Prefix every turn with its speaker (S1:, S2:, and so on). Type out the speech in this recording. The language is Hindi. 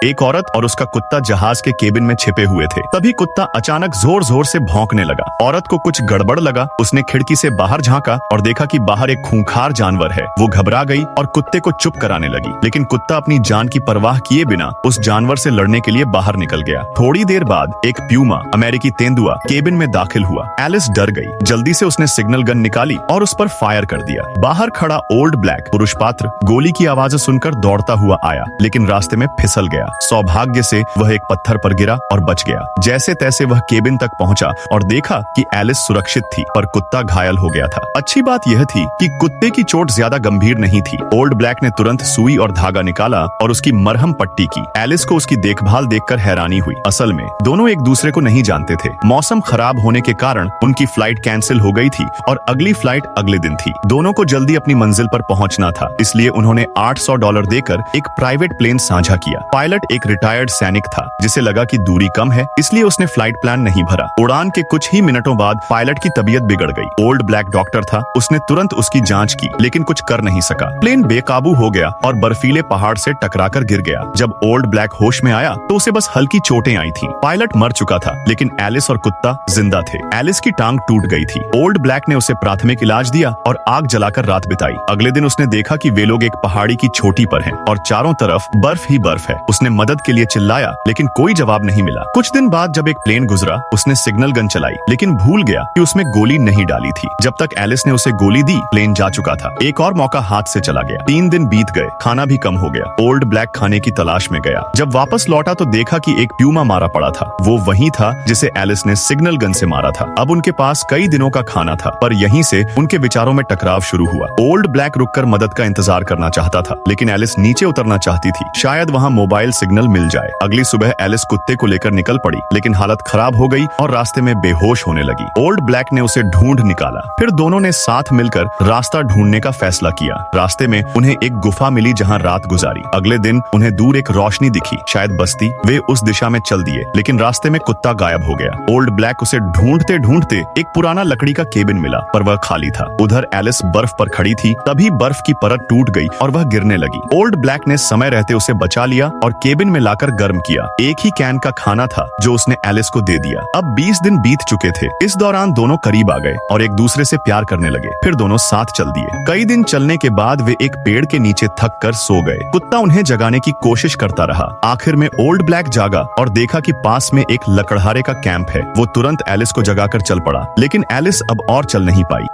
S1: एक औरत और उसका कुत्ता जहाज के केबिन में छिपे हुए थे। तभी कुत्ता अचानक जोर जोर से भौंकने लगा। औरत को कुछ गड़बड़ लगा। उसने खिड़की से बाहर झांका और देखा कि बाहर एक खूंखार जानवर है। वो घबरा गई और कुत्ते को चुप कराने लगी, लेकिन कुत्ता अपनी जान की परवाह किए बिना उस जानवर से लड़ने के लिए बाहर निकल गया। थोड़ी देर बाद एक प्यूमा, अमेरिकी तेंदुआ, केबिन में दाखिल हुआ। एलिस डर गई। जल्दी से उसने सिग्नल गन निकाली और उस पर फायर कर दिया। बाहर खड़ा ओल्ड ब्लैक पुरुष पात्र गोली की आवाजें सुनकर दौड़ता हुआ आया, लेकिन रास्ते में फिसल गया। सौभाग्य से वह एक पत्थर पर गिरा और बच गया। जैसे तैसे वह केबिन तक पहुंचा और देखा कि एलिस सुरक्षित थी, पर कुत्ता घायल हो गया था। अच्छी बात यह थी कि कुत्ते की चोट ज्यादा गंभीर नहीं थी। ओल्ड ब्लैक ने तुरंत सुई और धागा निकाला और उसकी मरहम पट्टी की। एलिस को उसकी देखभाल देखकर हैरानी हुई। असल में दोनों एक दूसरे को नहीं जानते थे। मौसम खराब होने के कारण उनकी फ्लाइट कैंसिल हो गई थी और अगली फ्लाइट अगले दिन थी। दोनों को जल्दी अपनी मंजिल पर पहुंचना था, इसलिए उन्होंने $800 देकर एक प्राइवेट प्लेन साझा किया। पायलट एक रिटायर्ड सैनिक था, जिसे लगा कि दूरी कम है, इसलिए उसने फ्लाइट प्लान नहीं भरा। उड़ान के कुछ ही मिनटों बाद पायलट की तबीयत बिगड़ गई। ओल्ड ब्लैक डॉक्टर था, उसने तुरंत उसकी जांच की, लेकिन कुछ कर नहीं सका। प्लेन बेकाबू हो गया और बर्फीले पहाड़ से टकराकर गिर गया। जब ओल्ड ब्लैक होश में आया तो उसे बस हल्की चोटें आई थी। पायलट मर चुका था, लेकिन एलिस और कुत्ता जिंदा थे। एलिस की टांग टूट गई थी। ओल्ड ब्लैक ने उसे प्राथमिक इलाज दिया और आग जलाकर रात बिताई। अगले दिन उसने देखा कि वे लोग एक पहाड़ी की चोटी पर हैं और चारों तरफ बर्फ ही बर्फ है। उसने मदद के लिए चिल्लाया, लेकिन कोई जवाब नहीं मिला। कुछ दिन बाद जब एक प्लेन गुजरा, उसने सिग्नल गन चलाई, लेकिन भूल गया कि उसमें गोली नहीं डाली थी। जब तक एलिस ने उसे गोली दी, प्लेन जा चुका था। एक और मौका हाथ से चला गया। 3 दिन बीत गए, खाना भी कम हो गया। ओल्ड ब्लैक खाने की तलाश में गया। जब वापस लौटा तो देखा कि एक प्यूमा मारा पड़ा था। वो वही था जिसे एलिस ने सिग्नल गन से मारा था। अब उनके पास कई दिनों का खाना था, पर यहीं से उनके विचारों में टकराव शुरू हुआ। ओल्ड ब्लैक रुककर मदद का इंतजार करना चाहता था, लेकिन एलिस नीचे उतरना चाहती थी। शायद वहाँ मोबाइल सिग्नल मिल जाए। अगली सुबह एलिस कुत्ते को लेकर निकल पड़ी, लेकिन हालत खराब हो गई और रास्ते में बेहोश होने लगी। ओल्ड ब्लैक ने उसे ढूंढ निकाला। फिर दोनों ने साथ मिलकर रास्ता ढूंढने का फैसला किया। रास्ते में उन्हें एक गुफा मिली जहाँ रात गुजारी। अगले दिन उन्हें दूर एक रोशनी दिखी, शायद बस्ती। वे उस दिशा में चल दिए, लेकिन रास्ते में कुत्ता गायब हो गया। ओल्ड ब्लैक उसे ढूंढते ढूंढते एक पुराना लकड़ी का केबिन मिला, पर वह खाली था। उधर एलिस बर्फ पर खड़ी थी। तभी बर्फ की परत टूट गई और वह गिरने लगी। ओल्ड ब्लैक ने समय रहते उसे बचा लिया और केबिन में लाकर गर्म किया। एक ही कैन का खाना था जो उसने एलिस को दे दिया। अब 20 दिन बीत चुके थे। इस दौरान दोनों करीब आ गए और एक दूसरे से प्यार करने लगे। फिर दोनों साथ चल दिए। कई दिन चलने के बाद वे एक पेड़ के नीचे थक कर सो गए। कुत्ता उन्हें जगाने की कोशिश करता रहा। आखिर में ओल्ड ब्लैक जागा और देखा कि पास में एक लकड़हारे का कैंप है। वो तुरंत एलिस को जगाकर चल पड़ा, लेकिन एलिस अब और चल नहीं पाई।